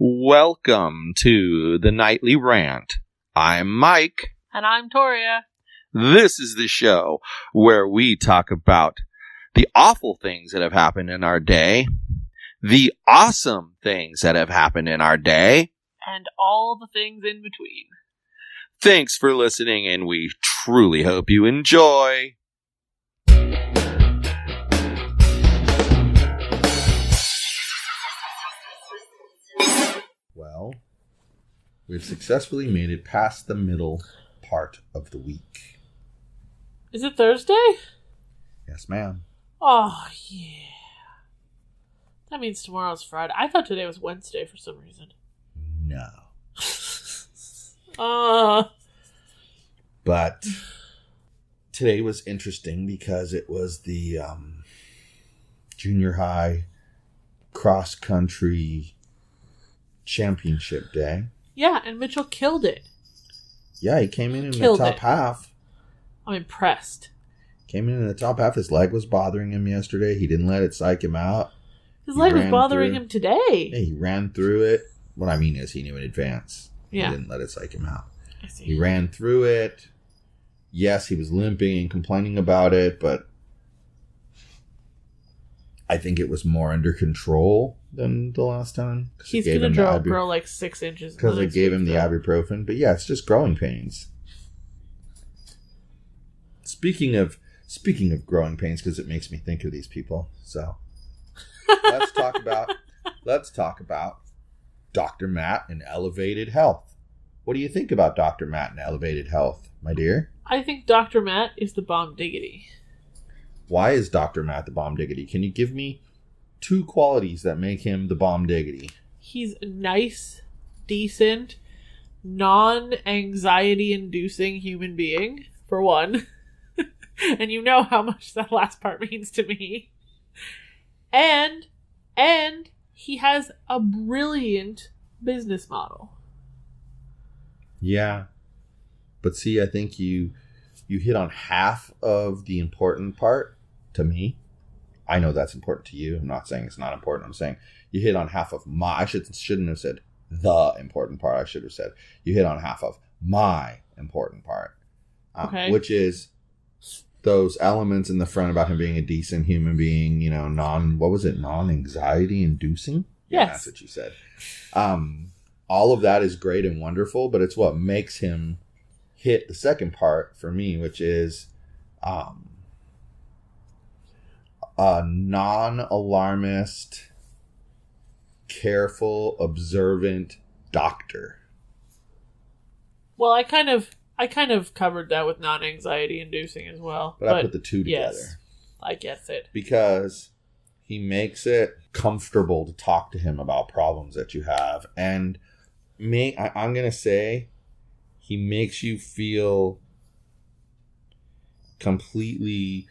Welcome to the Nightly Rant. I'm Mike. And I'm Torya. This is the show where we talk about the awful things that have happened in our day, the awesome things that have happened in our day, and all the things in between. Thanks for listening, and we truly hope you enjoy. Well, we've successfully made it past the middle part of the week. Is it Thursday? Yes, ma'am. Oh, yeah. That means tomorrow's Friday. I thought today was Wednesday for some reason. No. But today was interesting because it was the junior high cross-country championship day. Yeah, and Mitchell killed it. Yeah, he came in the top half. I'm impressed. Came in the top half. His leg was bothering him yesterday. He didn't let it psych him out. His leg was bothering him today. Yeah, he ran through it. What I mean is he knew in advance. Yeah. He didn't let it psych him out. I see. He ran through it. Yes, he was limping and complaining about it, but I think it was more under control than the last time. He's going to grow like 6 inches. Because they gave him the ibuprofen. But yeah, it's just growing pains. Speaking of growing pains, because it makes me think of these people. So let's talk about Dr. Matt and Elevated Health. What do you think about Dr. Matt and Elevated Health, my dear? I think Dr. Matt is the bomb diggity. Why is Dr. Matt the bomb diggity? Can you give me 2 qualities that make him the bomb diggity? He's a nice, decent, non-anxiety inducing human being, for one. And you know how much that last part means to me. And he has a brilliant business model. Yeah. But see, I think you hit on half of the important part to me. I know that's important to you. I'm not saying it's not important. I'm saying you hit on half of I shouldn't have said the important part. I should have said you hit on half of my important part. Okay. Which is those elements in the front about him being a decent human being, non-anxiety inducing? Yes. Yeah, that's what you said. All of that is great and wonderful, but it's what makes him hit the second part for me, which is a non-alarmist, careful, observant doctor. Well, I kind of covered that with non-anxiety inducing as well. But I put the two together. Yes, I guess it. Because he makes it comfortable to talk to him about problems that you have. And I'm going to say he makes you feel completely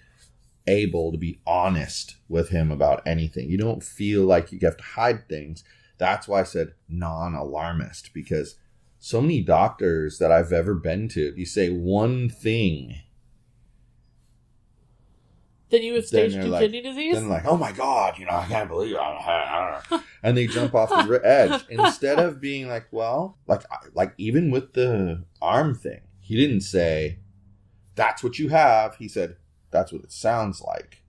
able to be honest with him about anything. You don't feel like you have to hide things. That's why I said non-alarmist, because so many doctors that I've ever been to, you say one thing, then you have stage 2 kidney disease? Then like, oh my God, I can't believe it. And they jump off the edge. Instead of being like, well, like even with the arm thing, he didn't say, that's what you have. He said, that's what it sounds like.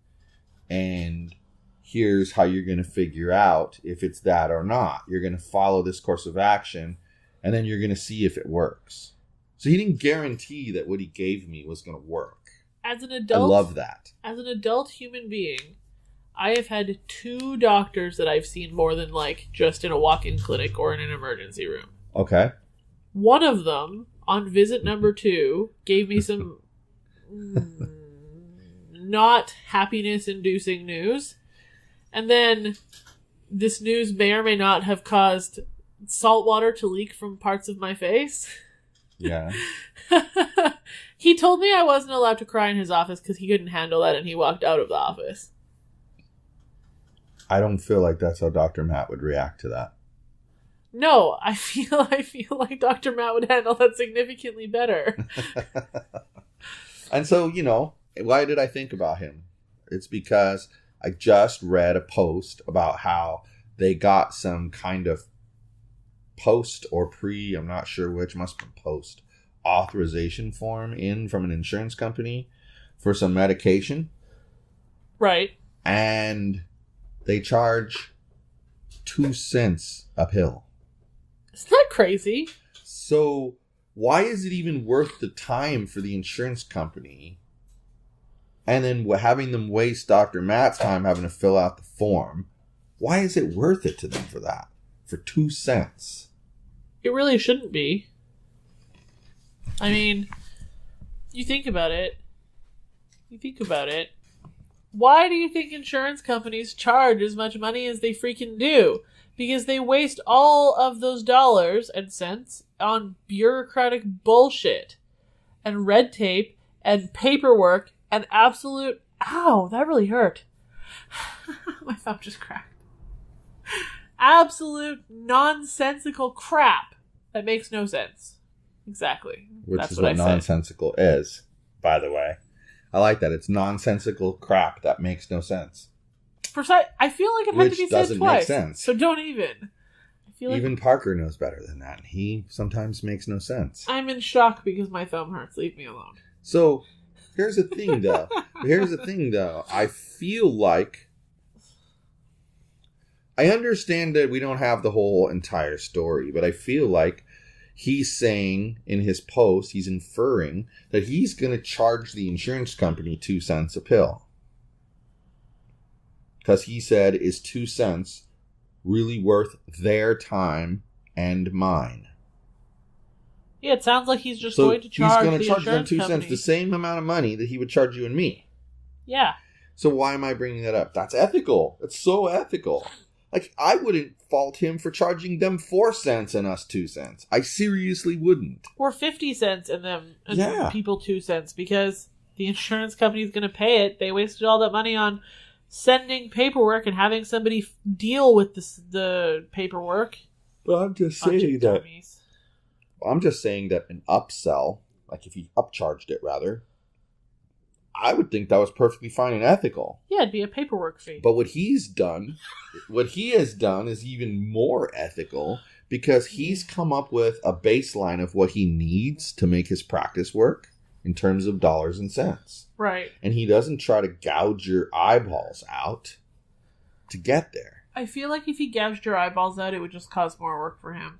And here's how you're going to figure out if it's that or not. You're going to follow this course of action, and then you're going to see if it works. So he didn't guarantee that what he gave me was going to work. As an adult, I love that. As an adult human being, I have had 2 doctors that I've seen more than just in a walk-in clinic or in an emergency room. Okay. One of them, on visit number 2, gave me some not happiness-inducing news. And then this news may or may not have caused salt water to leak from parts of my face. Yeah. He told me I wasn't allowed to cry in his office because he couldn't handle that, and he walked out of the office. I don't feel like that's how Dr. Matt would react to that. No, I feel like Dr. Matt would handle that significantly better. And so, why did I think about him? It's because I just read a post about how they got some kind of post or pre, I'm not sure which, must be post, authorization form in from an insurance company for some medication. Right. And they charge 2 cents a pill. Isn't that crazy? So why is it even worth the time for the insurance company? And then having them waste Dr. Matt's time having to fill out the form. Why is it worth it to them for that? For 2 cents? It really shouldn't be. I mean, you think about it. Why do you think insurance companies charge as much money as they freaking do? Because they waste all of those dollars and cents on bureaucratic bullshit and red tape and paperwork and absolute... Ow, that really hurt. My thumb just cracked. Absolute nonsensical crap that makes no sense. Exactly. Which That's is what nonsensical is, by the way. I like that. It's nonsensical crap that makes no sense. I feel like it had to be said twice. Which doesn't make sense. So don't even. I feel like even Parker knows better than that. He sometimes makes no sense. I'm in shock because my thumb hurts. Leave me alone. So, here's the thing, though. I feel like... I understand that we don't have the whole entire story, but I feel like he's saying in his post, he's inferring that he's going to charge the insurance company 2 cents a pill. Because he said, is 2 cents really worth their time and mine? Yeah, it sounds like he's just going to charge the insurance them 2 company. cents, the same amount of money that he would charge you and me. Yeah. So why am I bringing that up? That's ethical. It's so ethical. Like, I wouldn't fault him for charging them 4 cents and us 2 cents. I seriously wouldn't. Or 50 cents and them and people 2 cents because the insurance company's going to pay it. They wasted all that money on sending paperwork and having somebody deal with the paperwork. But I'm just saying that. I'm just saying that an upsell, like if he upcharged it rather, I would think that was perfectly fine and ethical. Yeah, it'd be a paperwork fee. But what he has done is even more ethical because he's come up with a baseline of what he needs to make his practice work in terms of dollars and cents. Right. And he doesn't try to gouge your eyeballs out to get there. I feel like if he gouged your eyeballs out, it would just cause more work for him.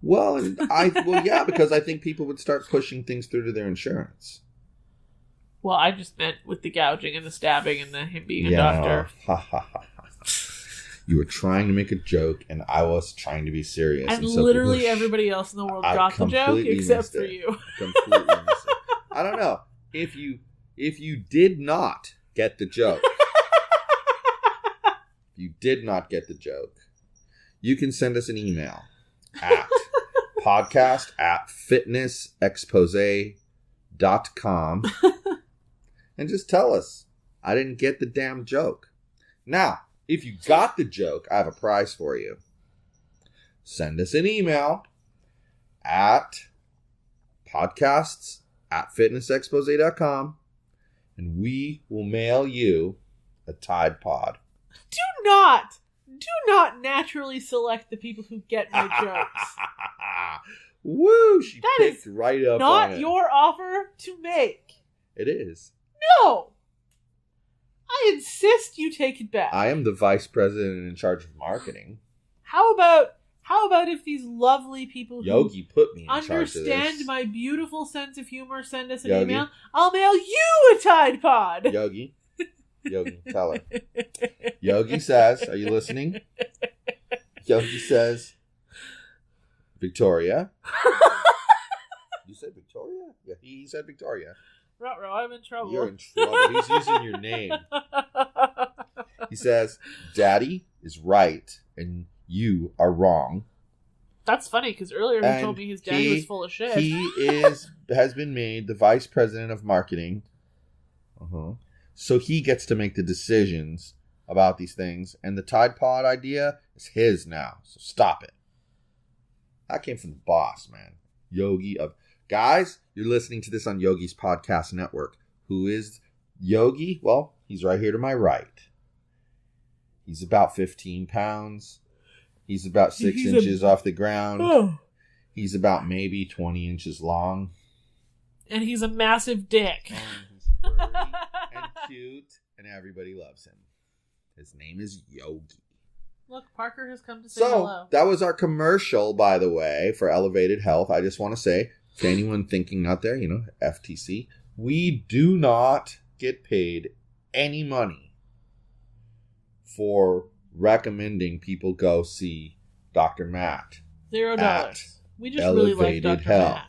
Well, yeah, because I think people would start pushing things through to their insurance. Well, I just meant with the gouging and the stabbing and him being a doctor. You were trying to make a joke, and I was trying to be serious. And so literally everybody else in the world got the joke, except for you. Completely missed it. I don't know. If you did not get the joke, you can send us an email at podcast@fitnessexpose.com and just tell us, I didn't get the damn joke. Now, if you got the joke, I have a prize for you. Send us an email at podcasts@fitnessexpose.com and we will mail you a Tide Pod. Do not naturally select the people who get my jokes. Woo! She picked right up on it. Not your offer to make. It is. No! I insist you take it back. I am the vice president in charge of marketing. How about if these lovely people Yogi put me in charge of this. Understand my beautiful sense of humor send us an email? I'll mail you a Tide Pod. Yogi, tell her. Yogi says, are you listening? Yogi says, Victoria. You said Victoria? Yeah, he said Victoria. Ruh-roh, I'm in trouble. You're in trouble. He's using your name. He says, Daddy is right and you are wrong. That's funny because earlier he told me his daddy was full of shit. He has been made the vice president of marketing. So he gets to make the decisions about these things. And the Tide Pod idea is his now. So stop it. That came from the boss, man. Yogi of... Guys, you're listening to this on Yogi's podcast network. Who is Yogi? Well, he's right here to my right. He's about 15 pounds. He's about 6 inches off the ground. Oh. He's about maybe 20 inches long. And he's a massive dick. And he's furry and cute, and everybody loves him. His name is Yogi. Look, Parker has come to say hello. That was our commercial, by the way, for Elevated Health. I just want to say, to anyone thinking out there, FTC, we do not get paid any money for recommending people go see Dr. Matt. $0. We just really like Dr. Matt.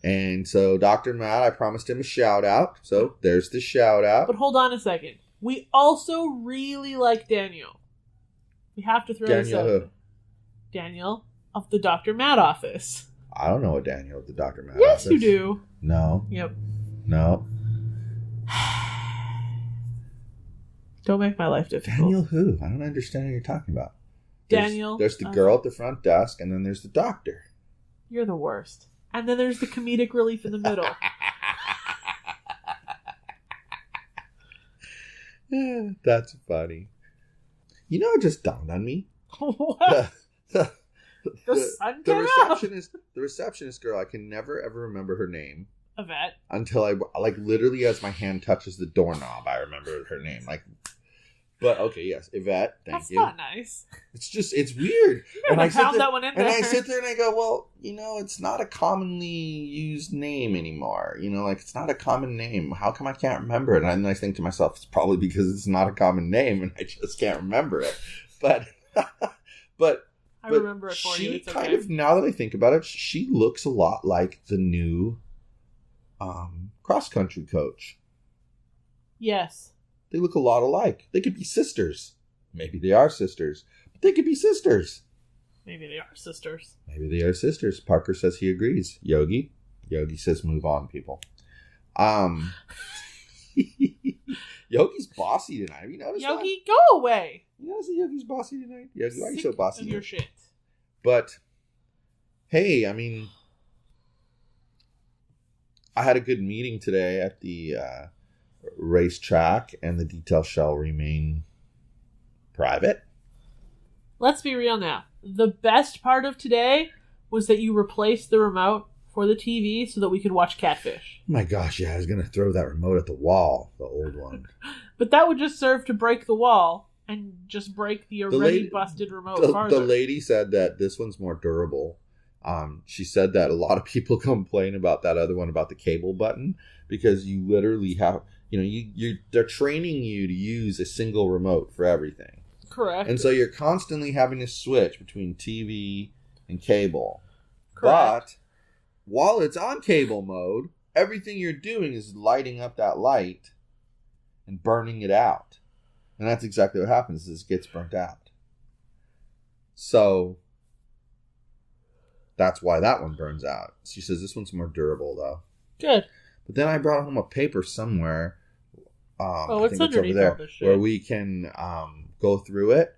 And so Dr. Matt, I promised him a shout out. So there's the shout out. But hold on a second. We also really like Daniel. We have to throw this out. Who? Daniel of the Dr. Matt office. I don't know a Daniel of the Dr. Matt yes, office. Yes, you do. No. Yep. No. Don't make my life difficult. Daniel who? I don't understand what you're talking about. There's the girl at the front desk, and then there's the doctor. You're the worst. And then there's the comedic relief in the middle. That's funny. It just dawned on me. What? The receptionist girl, I can never ever remember her name. Yvette. Until I literally as my hand touches the doorknob, I remember her name. But okay, yes, Yvette. Thank you. That's not nice. It's weird. And I found that one in there. And I sit there and I go, well, it's not a commonly used name anymore. It's not a common name. How come I can't remember it? And then I think to myself, it's probably because it's not a common name and I just can't remember it. But I remember it for you. It's okay. Kind of, now that I think about it, she looks a lot like the new cross-country coach. Yes. They look a lot alike. They could be sisters. Maybe they are sisters. But they could be sisters. Maybe they are sisters. Maybe they are sisters. Parker says he agrees. Yogi says move on, people. Yogi's bossy tonight. Have you noticed Yogi, go away. You notice that Yogi's bossy tonight? Yogi, why are you so bossy? Of your shit. But, hey, I had a good meeting today at the racetrack, and the details shall remain private. Let's be real now. The best part of today was that you replaced the remote for the TV so that we could watch Catfish. Oh my gosh, yeah, I was going to throw that remote at the wall, the old one. But that would just serve to break the wall and just break the already busted remote farther. The lady said that this one's more durable. She said that a lot of people complain about that other one, about the cable button, because you literally have... they're training you to use a single remote for everything. Correct. And so you're constantly having to switch between TV and cable. Correct. But while it's on cable mode, everything you're doing is lighting up that light and burning it out. And that's exactly what happens, is it gets burnt out. So that's why that one burns out. She says this one's more durable, though. Good. But then I brought home a paper somewhere. It's underneath all this shit. Where we can go through it.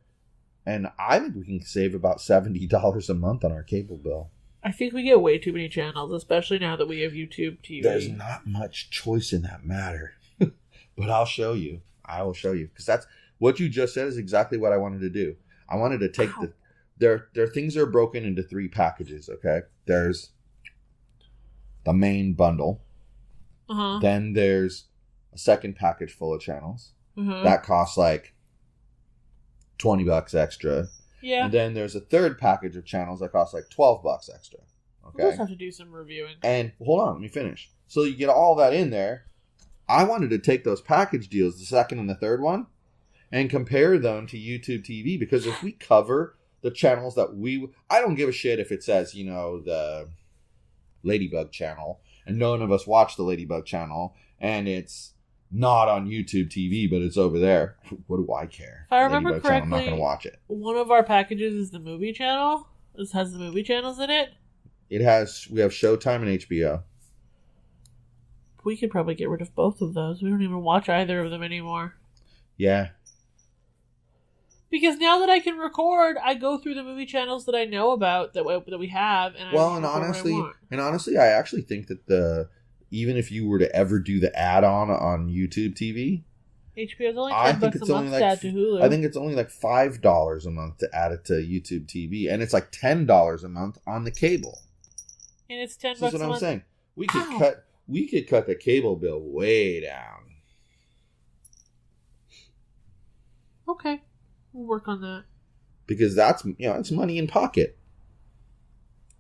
And I think we can save about $70 a month on our cable bill. I think we get way too many channels, especially now that we have YouTube TV. There's not much choice in that matter. But I'll show you. I will show you. Because that's what you just said is exactly what I wanted to do. I wanted to take Their things are broken into 3 packages, okay? There's the main bundle. Uh-huh. Then there's a second package full of channels. Uh-huh. That costs like $20 extra. Yeah. And then there's a third package of channels that costs like $12 extra. Okay. We'll just have to do some reviewing. And hold on, let me finish. So you get all that in there. I wanted to take those package deals, the second and the third one, and compare them to YouTube TV, because if we cover the channels that I don't give a shit if it says, the Ladybug channel, and none of us watch the Ladybug channel, and it's not on YouTube TV, but it's over there. What do I care? If I remember Ladybug correctly, channel, I'm not going to watch it. One of our packages is the movie channel. This has the movie channels in it. We have Showtime and HBO. We could probably get rid of both of those. We don't even watch either of them anymore. Yeah. Because now that I can record, I go through the movie channels that I know about that we have, and honestly, I actually think that even if you were to ever do the add-on on YouTube TV, HBO's only I $10 think a it's only month to add to Hulu. I think it's only like $5 a month to add it to YouTube TV, and it's like $10 a month on the cable. And it's $10 That's what a I'm month. saying. We could cut the cable bill way down. Okay, we'll work on that. Because that's, it's money in pocket.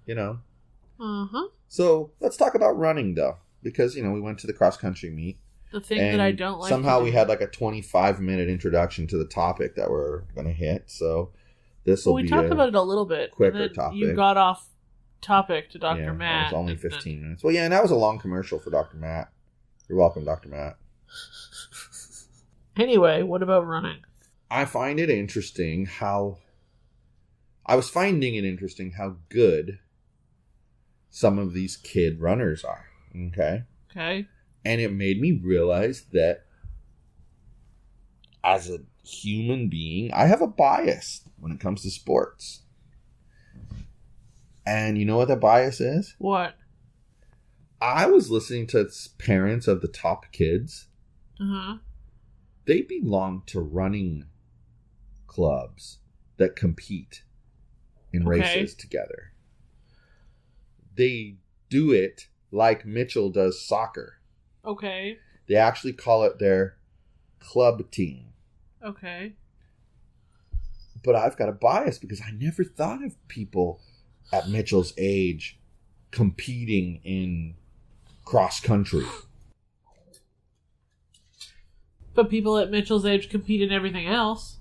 Uh-huh. So let's talk about running, though. Because, we went to the cross-country meet. The thing that I don't like somehow we had like a 25-minute introduction to the topic that we're going to hit. So this will be we talked about it a little bit. quicker and then topic. You got off topic to Dr. Matt. It was only 15 minutes. Well, yeah, and that was a long commercial for Dr. Matt. You're welcome, Dr. Matt. Anyway, what about running? I find it interesting how... I was finding it interesting how good some of these kid runners are. Okay? Okay. And it made me realize that as a human being, I have a bias when it comes to sports. And you know what that bias is? What? I was listening to parents of the top kids. Uh-huh. They belong to running clubs that compete in races together. They do it like Mitchell does soccer. Okay. They actually call it their club team. Okay. But I've got a bias because I never thought of people at Mitchell's age competing in cross country. But people at Mitchell's age compete in everything else.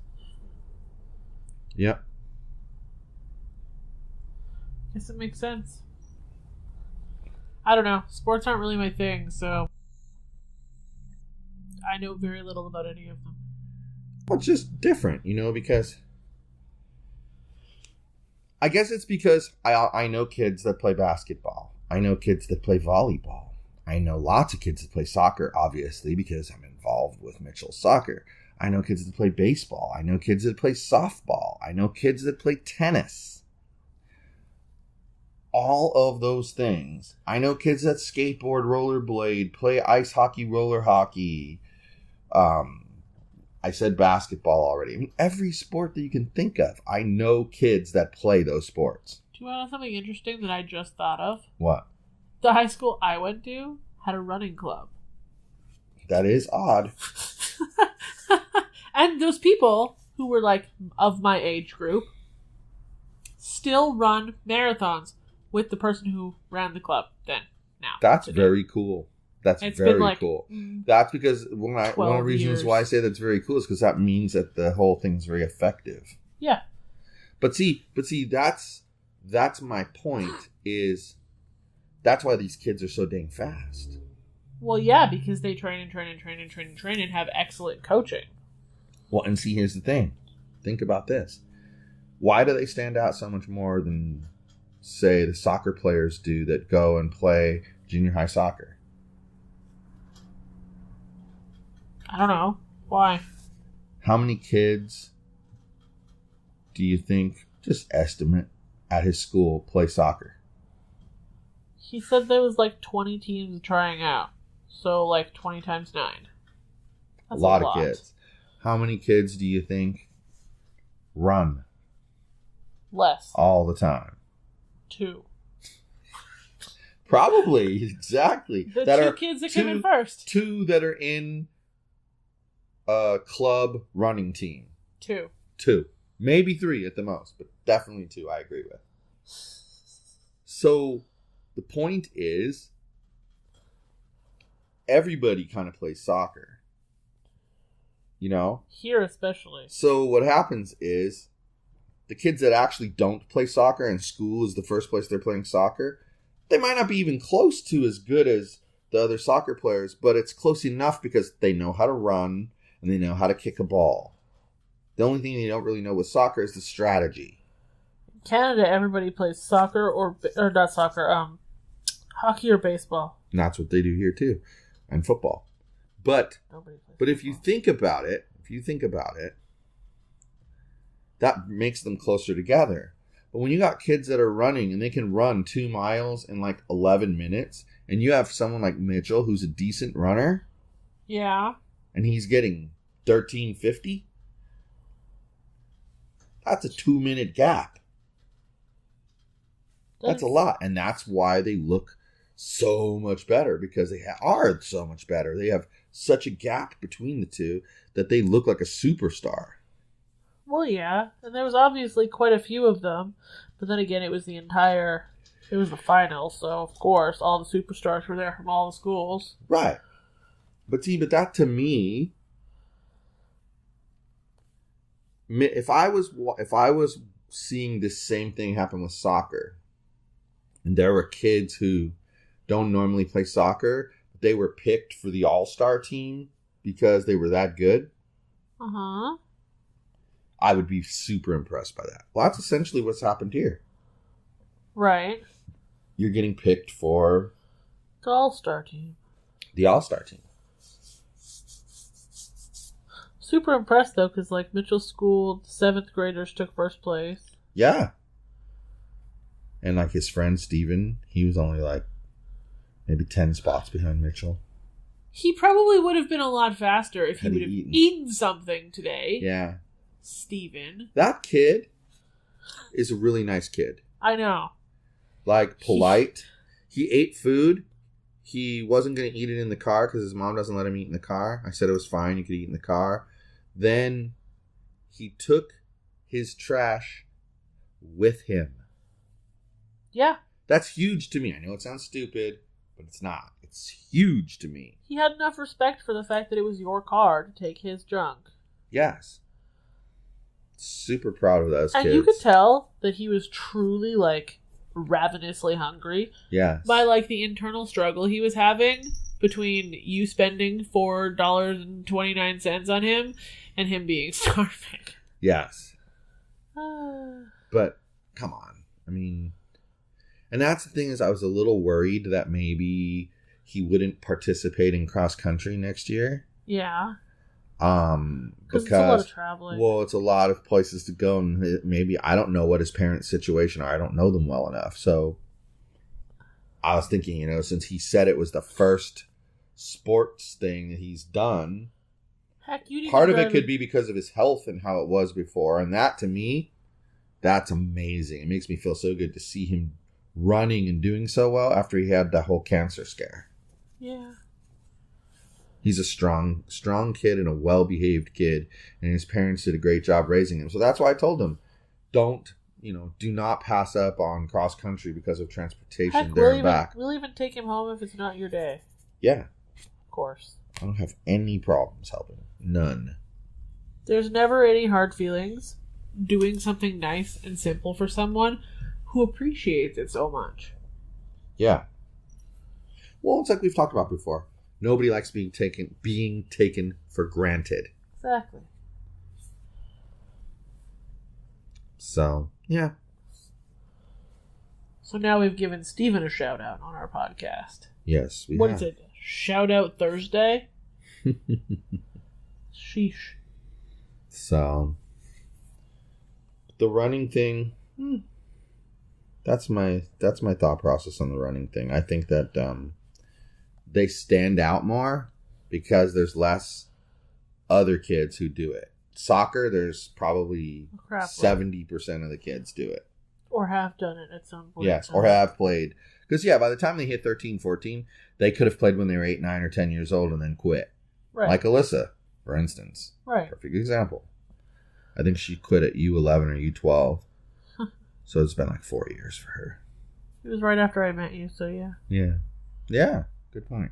Yep. Guess it makes sense. I don't know. Sports aren't really my thing, so I know very little about any of them. Well, it's just different, because I guess it's because I know kids that play basketball. I know kids that play volleyball. I know lots of kids that play soccer, obviously, because I'm involved with Mitchell Soccer. I know kids that play baseball. I know kids that play softball. I know kids that play tennis. All of those things. I know kids that skateboard, rollerblade, play ice hockey, roller hockey. I said basketball already. I mean, every sport that you can think of. I know kids that play those sports. Do you want to know something interesting that I just thought of? What? The high school I went to had a running club. That is odd. And those people who were like of my age group still run marathons with the person who ran the club then. Now. That's very cool. That's very cool. That's because one of the reasons why I say that's very cool is because that means that the whole thing's very effective. Yeah. But see, that's my point is that's why these kids are so dang fast. Well, yeah, because they train and have excellent coaching. Well, and see, here's the thing. Think about this. Why do they stand out so much more than, say, the soccer players do that go and play junior high soccer? I don't know. Why? How many kids do you think, just estimate, at his school play soccer? He said there was like 20 teams trying out. So like 20 times 9. That's a lot of kids. How many kids do you think run? Less. All the time. 2. Probably, exactly. The two kids that come in first. 2 that are in a club running team. 2. Maybe 3 at the most, but definitely 2 I agree with. So the point is, everybody kind of plays soccer. Here especially. So what happens is, the kids that actually don't play soccer and school is the first place they're playing soccer, they might not be even close to as good as the other soccer players, but it's close enough because they know how to run and they know how to kick a ball. The only thing they don't really know with soccer is the strategy. In Canada, everybody plays soccer or not soccer, hockey or baseball. And that's what they do here too, and football. But if you think about it, that makes them closer together. But when you got kids that are running and they can run 2 miles in like 11 minutes, and you have someone like Mitchell who's a decent runner, yeah, and he's getting 13:50. That's a 2-minute gap. That's a lot. And that's why they look so much better, because they are so much better. They have such a gap between the two that they look like a superstar. Well, yeah. And there was obviously quite a few of them. But then again, it was the final. So, of course, all the superstars were there from all the schools. Right. But that to me, if I was seeing this same thing happen with soccer, and there were kids who don't normally play soccer, but they were picked for the all-star team because they were that good, I would be super impressed by that. Well, that's essentially what's happened here. Right. You're getting picked for the all-star team. The all-star team. Super impressed, though, because, like, Mitchell's school, 7th graders took first place. Yeah. And, like, his friend, Steven, he was only, like, maybe 10 spots behind Mitchell. He probably would have been a lot faster if he would have eaten something today. Yeah. Steven. That kid is a really nice kid. I know. Like, polite. He ate food. He wasn't going to eat it in the car because his mom doesn't let him eat in the car. I said it was fine. You could eat in the car. Then he took his trash with him. Yeah. That's huge to me. I know it sounds stupid, but it's not. It's huge to me. He had enough respect for the fact that it was your car to take his junk. Yes. Super proud of those kids. And you could tell that he was truly, like, ravenously hungry. Yes. By, like, the internal struggle he was having between you spending $4.29 on him and him being starving. Yes. But, come on. I mean, and that's the thing, is I was a little worried that maybe he wouldn't participate in cross country next year. Yeah. Because it's a lot of traveling. Well, it's a lot of places to go, and maybe I don't know what his parents' situation are. I don't know them well enough. So I was thinking, since he said it was the first sports thing that he's done, heck, part of it could be because of his health and how it was before. And that, to me, that's amazing. It makes me feel so good to see him running and doing so well after he had that whole cancer scare. Yeah. He's a strong kid and a well-behaved kid, and his parents did a great job raising him. So that's why I told him, do not pass up on cross country because of transportation. Heck, we'll even take him home if it's not your day. Yeah. Of course. I don't have any problems helping him. None. There's never any hard feelings doing something nice and simple for someone who appreciates it so much. Yeah. Well, it's like we've talked about before. Nobody likes being taken for granted. Exactly. So, yeah. So now we've given Steven a shout out on our podcast. Yes, we have. What is it? Shout out Thursday? Sheesh. So, the running thing, that's my thought process on the running thing. I think that they stand out more because there's less other kids who do it. Soccer, there's probably 70% of the kids do it. Or have done it at some point. Yes, or have played. Because, by the time they hit 13, 14, they could have played when they were 8, 9, or 10 years old and then quit. Right. Like Alyssa, for instance. Right. Perfect example. I think she quit at U11 or U12. So it's been like 4 years for her. It was right after I met you, so yeah. Yeah. Yeah. Good point.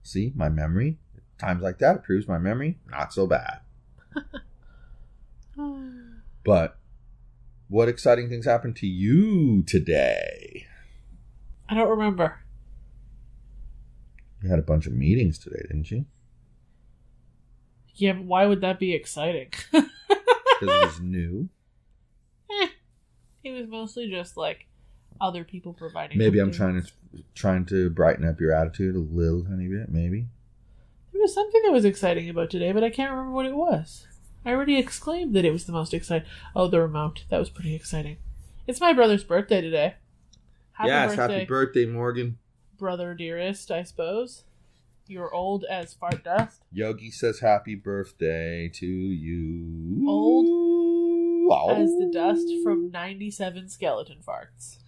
See, my memory, times like that, it proves my memory not so bad. But what exciting things happened to you today? I don't remember. You had a bunch of meetings today, didn't you? Yeah, but why would that be exciting? Because it was new. It was mostly just like other people providing. Maybe I'm trying to brighten up your attitude a little tiny bit, maybe. There was something that was exciting about today, but I can't remember what it was. I already exclaimed that it was the most exciting. Oh, the remote. That was pretty exciting. It's my brother's birthday today. Happy birthday, Morgan. Brother dearest, I suppose. You're old as fart dust. Yogi says happy birthday to you. Old as the dust from 97 skeleton farts.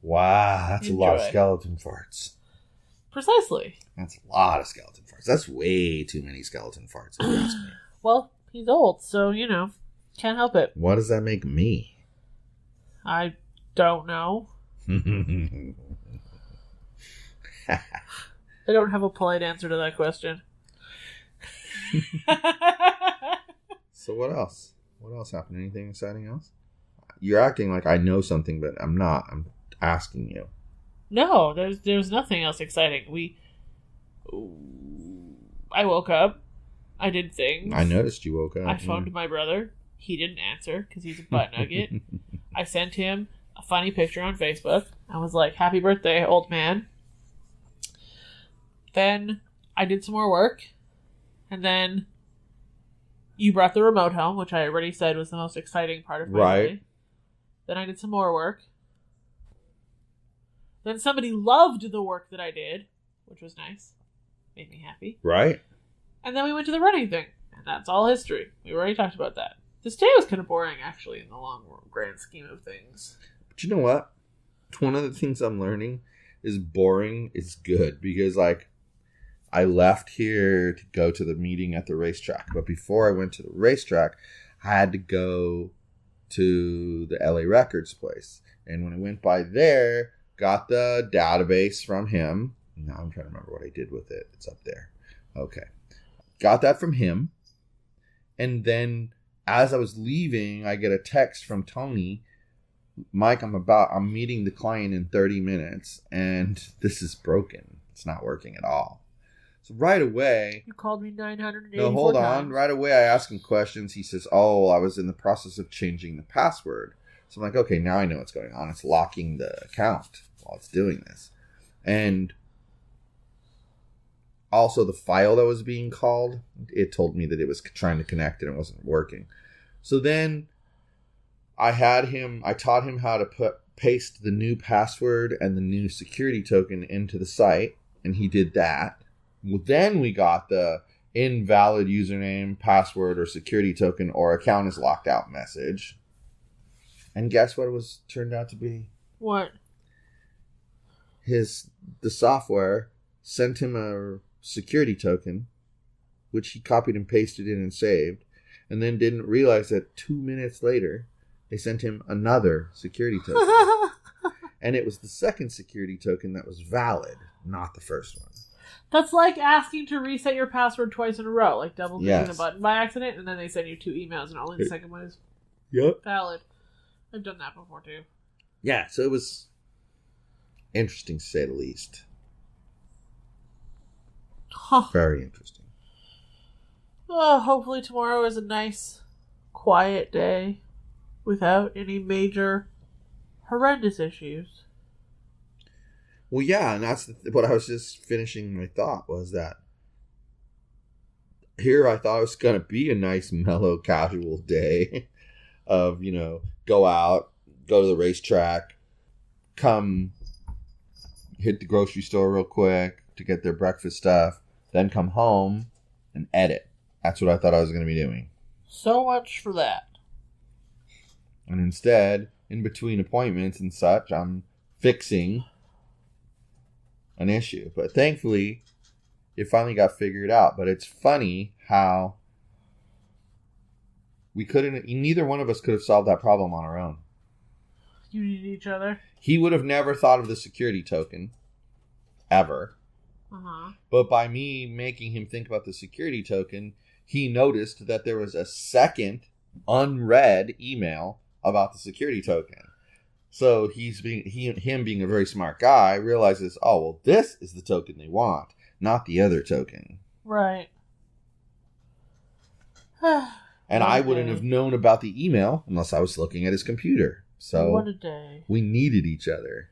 Wow, that's Enjoy. a lot of skeleton farts. Precisely. That's a lot of skeleton farts. That's way too many skeleton farts, if you ask me. Well, he's old, so, can't help it. What does that make me? I don't know. I don't have a polite answer to that question. So what else? What else happened? Anything exciting else? You're acting like I know something, but I'm not. I'm asking you. No, there's nothing else exciting. I woke up. I did things. I noticed you woke up. I phoned my brother. He didn't answer because he's a butt nugget. I sent him a funny picture on Facebook. I was like, happy birthday, old man. Then I did some more work. And then you brought the remote home, which I already said was the most exciting part of my day. Then I did some more work. Then somebody loved the work that I did, which was nice. Made me happy. Right. And then we went to the running thing. And that's all history. We already talked about that. This day was kind of boring, actually, in the long grand scheme of things. But you know what? One of the things I'm learning is boring is good. Because, I left here to go to the meeting at the racetrack. But before I went to the racetrack, I had to go to the LA Records place. And when I went by there, got the database from him. Now I'm trying to remember what I did with it. It's up there. Okay. Got that from him. And then as I was leaving, I get a text from Tony. Mike, I'm meeting the client in 30 minutes. And this is broken. It's not working at all. So right away... You called me 984 No, hold on. times. Right away, I ask him questions. He says, I was in the process of changing the password. So I'm like, okay, now I know what's going on. It's locking the account while it's doing this. And also the file that was being called, it told me that it was trying to connect and it wasn't working. So then I taught him how to paste the new password and the new security token into the site. And he did that. Well, then we got the invalid username, password, or security token, or account is locked out message. And guess what it was turned out to be? What? The software sent him a security token, which he copied and pasted in and saved, and then didn't realize that 2 minutes later, they sent him another security token. And it was the second security token that was valid, not the first one. That's like asking to reset your password twice in a row, like double clicking the button by accident, and then they send you 2 emails, and only the second one is valid. I've done that before, too. Yeah, so it was interesting, to say the least. Huh. Very interesting. Hopefully tomorrow is a nice, quiet day without any major, horrendous issues. Well, yeah, and that's what I was just finishing my thought was that here I thought it was going to be a nice, mellow, casual day of, go out, go to the racetrack, come hit the grocery store real quick to get their breakfast stuff, then come home and edit. That's what I thought I was going to be doing. So much for that. And instead, in between appointments and such, I'm fixing an issue. But thankfully, it finally got figured out. But it's funny how neither one of us could have solved that problem on our own. You need each other. He would have never thought of the security token, ever. Uh-huh. But by me making him think about the security token, he noticed that there was a second unread email about the security token. So him being a very smart guy realizes, this is the token they want, not the other token. Right. And I wouldn't have known about the email unless I was looking at his computer. So what a day. We needed each other.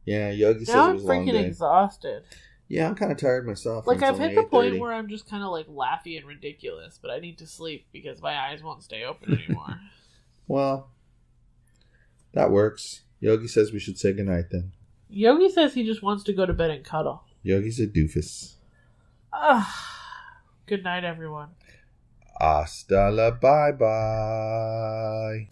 Yeah, Yogi says now it was a long day. I'm freaking exhausted. Yeah, I'm kind of tired myself. Like, I've hit the point where I'm just kind of, laughy and ridiculous, but I need to sleep because my eyes won't stay open anymore. Well, that works. Yogi says we should say goodnight then. Yogi says he just wants to go to bed and cuddle. Yogi's a doofus. Good night, everyone. Hasta la bye-bye.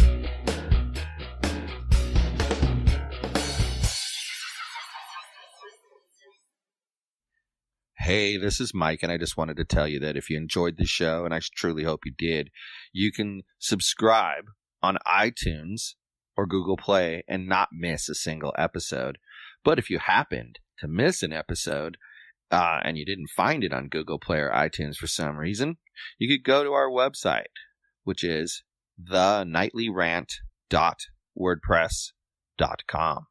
Hey, this is Mike, and I just wanted to tell you that if you enjoyed the show, and I truly hope you did, you can subscribe on iTunes or Google Play and not miss a single episode. But if you happened to miss an episode and you didn't find it on Google Play or iTunes for some reason, you could go to our website, which is theNightlyRant.wordpress.com.